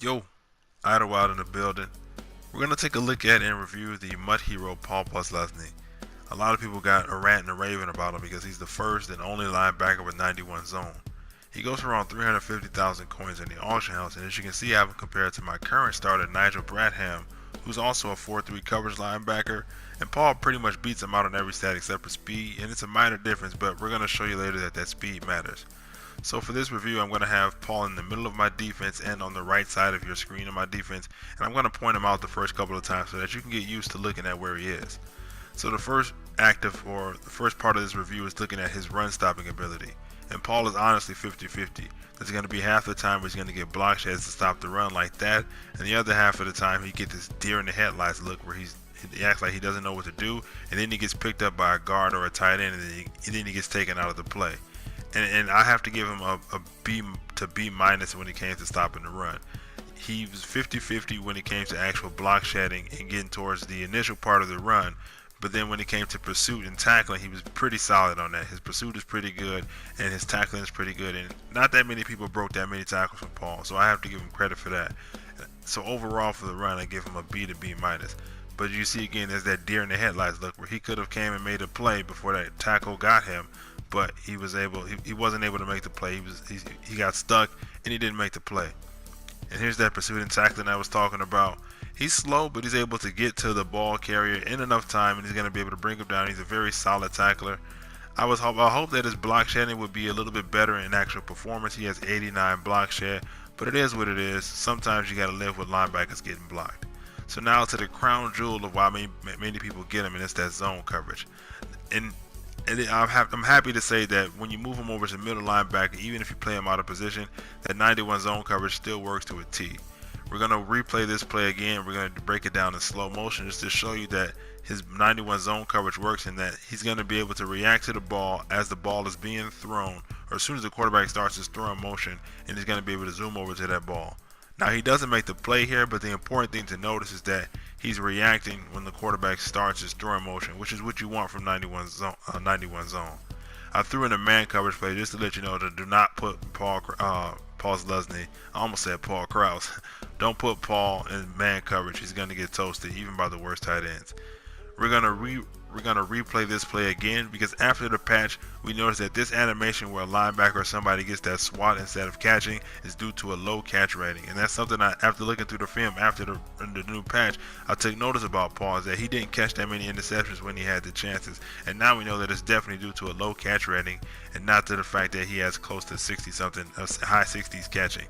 Yo, IDOLWILD in the building. We're going to take a look at and review the MUT hero Paul Posluszny. A lot of people got a rant and a raving about him because he's the first and only linebacker with 91 zone. He goes for around 350,000 coins in the auction house, and as you can see, I have him compared to my current starter Nigel Bradham, who's also a 4-3 coverage linebacker, and Paul pretty much beats him out on every stat except for speed, and it's a minor difference, but we're going to show you later that speed matters. So for this review, I'm going to have Paul in the middle of my defense and on the right side of your screen of my defense, and I'm going to point him out the first couple of times so that you can get used to looking at where he is. So the first part of this review is looking at his run stopping ability, and Paul is honestly 50-50. There's going to be half the time where he's going to get block sheds to stop the run like that, and the other half of the time he gets this deer in the headlights look where he acts like he doesn't know what to do, and then he gets picked up by a guard or a tight end, and then he gets taken out of the play. And I have to give him a B to B minus when it came to stopping the run. He was 50-50 when it came to actual block shedding and getting towards the initial part of the run, but then when it came to pursuit and tackling, he was pretty solid on that. His pursuit is pretty good and his tackling is pretty good, and not that many people broke that many tackles from Paul, so I have to give him credit for that. So overall for the run, I give him a B to B minus. But you see again, there's that deer in the headlights look where he could have came and made a play before that tackle got him, but he wasn't able to make the play. He got stuck and he didn't make the play. And here's that pursuit and tackling I was talking about. He's slow, but he's able to get to the ball carrier in enough time, and he's going to be able to bring him down. He's a very solid tackler. I hope that his block shedding would be a little bit better in actual performance. He has 89 block shed, but it is what it is. Sometimes you got to live with linebackers getting blocked. So now to the crown jewel of why many people get him, and it's that zone coverage. And I'm happy to say that when you move him over to middle linebacker, even if you play him out of position, that 91 zone coverage still works to a T. We're going to replay this play again. We're going to break it down in slow motion just to show you that his 91 zone coverage works and that he's going to be able to react to the ball as the ball is being thrown, or as soon as the quarterback starts his throwing motion, and he's going to be able to zoom over to that ball. Now, he doesn't make the play here, but the important thing to notice is that he's reacting when the quarterback starts his throwing motion, which is what you want from 91 zone. I threw in a man coverage play just to let you know to do not put Paul Posluszny. I almost said Paul Krause. Don't put Paul in man coverage. He's going to get toasted even by the worst tight ends. We're going to replay this play again because after the patch, we noticed that this animation where a linebacker or somebody gets that swat instead of catching is due to a low catch rating. And that's something after looking through the film after the new patch, I took notice about Paul, is that he didn't catch that many interceptions when he had the chances. And now we know that it's definitely due to a low catch rating and not to the fact that he has close to 60-something, high 60s catching.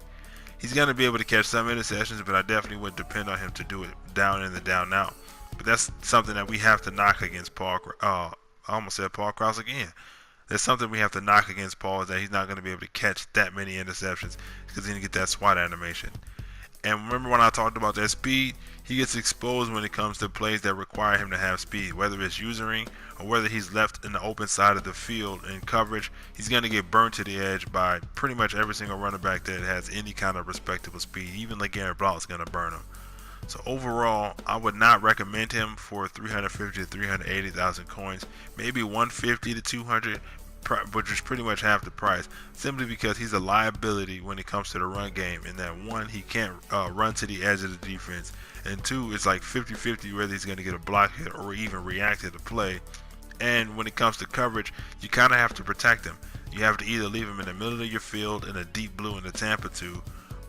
He's going to be able to catch some interceptions, but I definitely would depend on him to do it down in the down out. But that's something that we have to knock against Paul. I almost said Paul Krause again. There's something we have to knock against Paul, is that he's not going to be able to catch that many interceptions because he didn't get that SWAT animation. And remember when I talked about that speed, he gets exposed when it comes to plays that require him to have speed, whether it's usuring or whether he's left in the open side of the field in coverage. He's going to get burnt to the edge by pretty much every single running back that has any kind of respectable speed. Even LeGarrette Blount is going to burn him. So overall, I would not recommend him for 350 to 380,000 coins. Maybe 150 to 200, which is pretty much half the price, simply because he's a liability when it comes to the run game. In that, one, he can't run to the edge of the defense, and two, it's like 50-50 whether he's going to get a block hit or even react to the play. And when it comes to coverage, you kind of have to protect him. You have to either leave him in the middle of your field in a deep blue in the Tampa 2,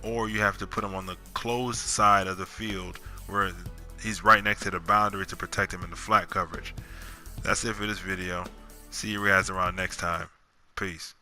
or you have to put him on the closed side of the field where he's right next to the boundary to protect him in the flat coverage. That's it for this video. See you guys around next time. Peace.